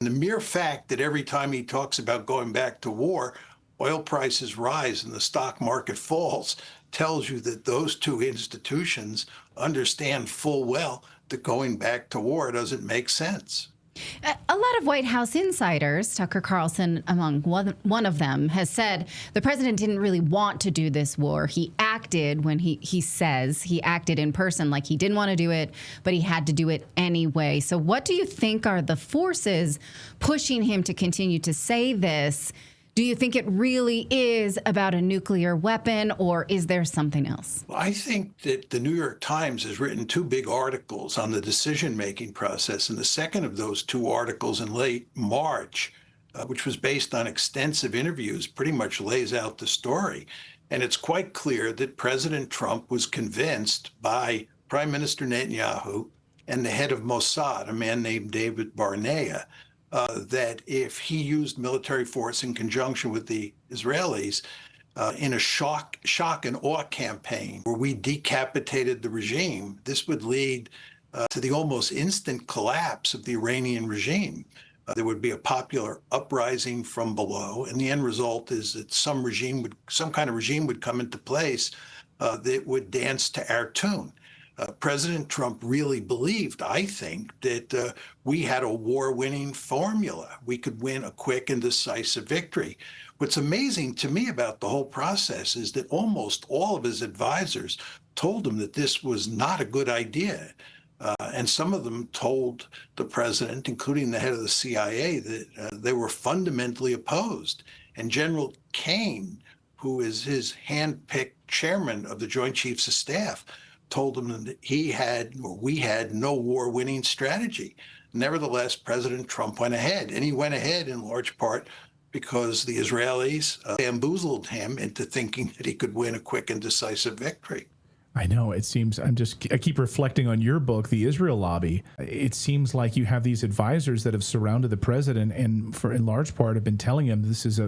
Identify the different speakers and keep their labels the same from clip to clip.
Speaker 1: And the mere fact that every time he talks about going back to war, oil prices rise and the stock market falls tells you that those two institutions understand full well that going back to war doesn't make sense.
Speaker 2: A lot of White House insiders, Tucker Carlson among one of them, has said the president didn't really want to do this war. He acted when he says he acted in person like he didn't want to do it, but he had to do it anyway. So what do you think are the forces pushing him to continue to say this? Do you think it really is about a nuclear weapon, or is there something else?
Speaker 1: Well, I think that the New York Times has written two big articles on the decision-making process, and the second of those two articles in late March, which was based on extensive interviews, pretty much lays out the story. And it's quite clear that President Trump was convinced by Prime Minister Netanyahu and the head of Mossad, a man named David Barnea, that if he used military force in conjunction with the Israelis in a shock and awe campaign where we decapitated the regime, this would lead to the almost instant collapse of the Iranian regime. There would be a popular uprising from below, and the end result is that some kind of regime would come into place that would dance to our tune. President Trump really believed, I think, that we had a war-winning formula. We could win a quick and decisive victory. What's amazing to me about the whole process is that almost all of his advisors told him that this was not a good idea. And some of them told the president, including the head of the CIA, that they were fundamentally opposed. And General Kane, who is his hand-picked chairman of the Joint Chiefs of Staff, told him that we had no war-winning strategy. Nevertheless, President Trump went ahead, and he went ahead in large part because the Israelis bamboozled him into thinking that he could win a quick and decisive victory.
Speaker 3: I know. It seems I keep reflecting on your book, The Israel Lobby. It seems like you have these advisors that have surrounded the president and in large part have been telling him this is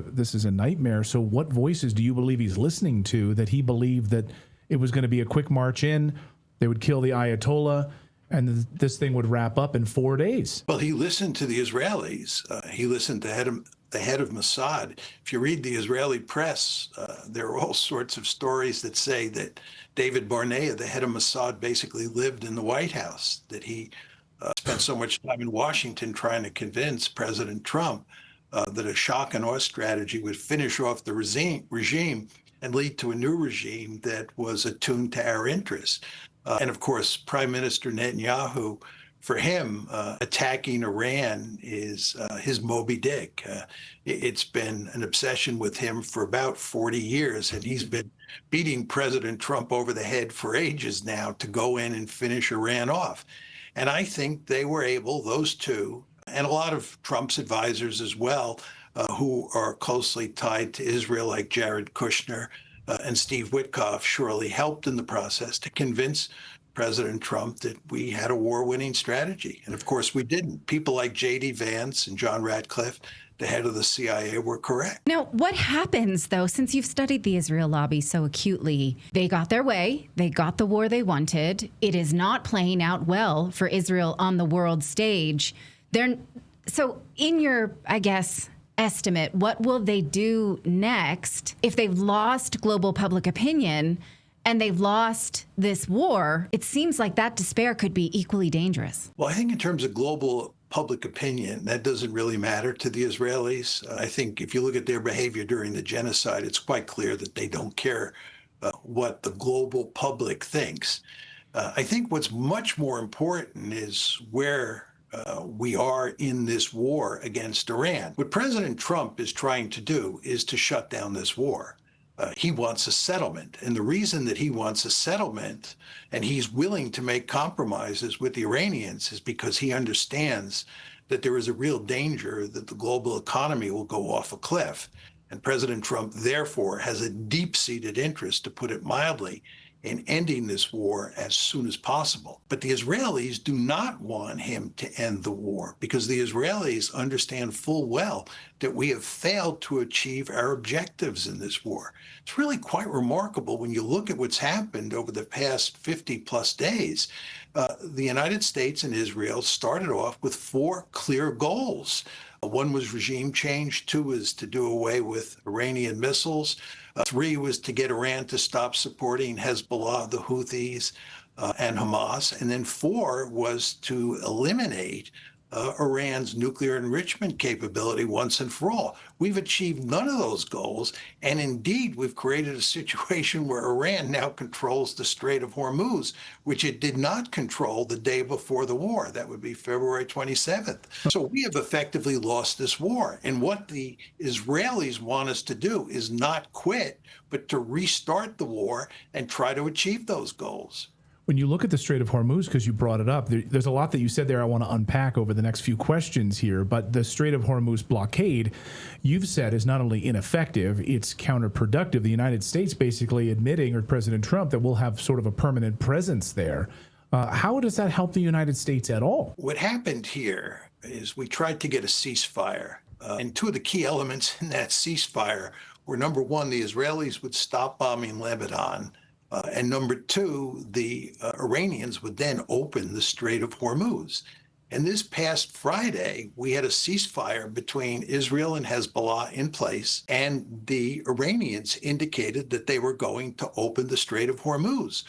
Speaker 3: a nightmare. So what voices do you believe he's listening to that he believed that it was going to be a quick march in, they would kill the Ayatollah, and this thing would wrap up in 4 days?
Speaker 1: Well, he listened to the Israelis. He listened to the head of Mossad. If you read the Israeli press, there are all sorts of stories that say that David Barnea, the head of Mossad, basically lived in the White House, that he spent so much time in Washington trying to convince President Trump that a shock and awe strategy would finish off the regime and lead to a new regime that was attuned to our interests. And of course, Prime Minister Netanyahu, for him, attacking Iran is his Moby Dick. It's been an obsession with him for about 40 years, and he's been beating President Trump over the head for ages now to go in and finish Iran off. And I think they were able, those two, and a lot of Trump's advisors as well, who are closely tied to Israel, like Jared Kushner and Steve Witkoff, surely helped in the process to convince President Trump that we had a war-winning strategy. And of course, we didn't. People like J.D. Vance and John Ratcliffe, the head of the CIA, were correct.
Speaker 2: Now, what happens, though, since you've studied the Israel lobby so acutely? They got their way. They got the war they wanted. It is not playing out well for Israel on the world stage. So in your, I guess, estimate, what will they do next if they've lost global public opinion and they've lost this war? It seems like that despair could be equally dangerous.
Speaker 1: Well, I think in terms of global public opinion, that doesn't really matter to the Israelis. I think if you look at their behavior during the genocide, it's quite clear that they don't care what the global public thinks. I think what's much more important is where we are in this war against Iran. What President Trump is trying to do is to shut down this war. He wants a settlement. And the reason that he wants a settlement and he's willing to make compromises with the Iranians is because he understands that there is a real danger that the global economy will go off a cliff. And President Trump, therefore, has a deep-seated interest, to put it mildly, in ending this war as soon as possible. But the Israelis do not want him to end the war because the Israelis understand full well that we have failed to achieve our objectives in this war. It's really quite remarkable when you look at what's happened over the past 50 plus days. The United States and Israel started off with 4 clear goals. One was regime change. 2 was to do away with Iranian missiles. 3 was to get Iran to stop supporting Hezbollah, the Houthis, and Hamas. And then 4 was to eliminate Iran's nuclear enrichment capability once and for all. We've achieved none of those goals. And indeed, we've created a situation where Iran now controls the Strait of Hormuz, which it did not control the day before the war. That would be February 27th. So we have effectively lost this war. And what the Israelis want us to do is not quit, but to restart the war and try to achieve those goals.
Speaker 3: When you look at the Strait of Hormuz, because you brought it up, there's a lot that you said there I want to unpack over the next few questions here. But the Strait of Hormuz blockade, you've said, is not only ineffective, it's counterproductive. The United States basically admitting, or President Trump, that we'll have sort of a permanent presence there. How does that help the United States at all?
Speaker 1: What happened here is we tried to get a ceasefire. And 2 of the key elements in that ceasefire were, number 1, the Israelis would stop bombing Lebanon. And number 2, the Iranians would then open the Strait of Hormuz. And this past Friday, we had a ceasefire between Israel and Hezbollah in place, and the Iranians indicated that they were going to open the Strait of Hormuz.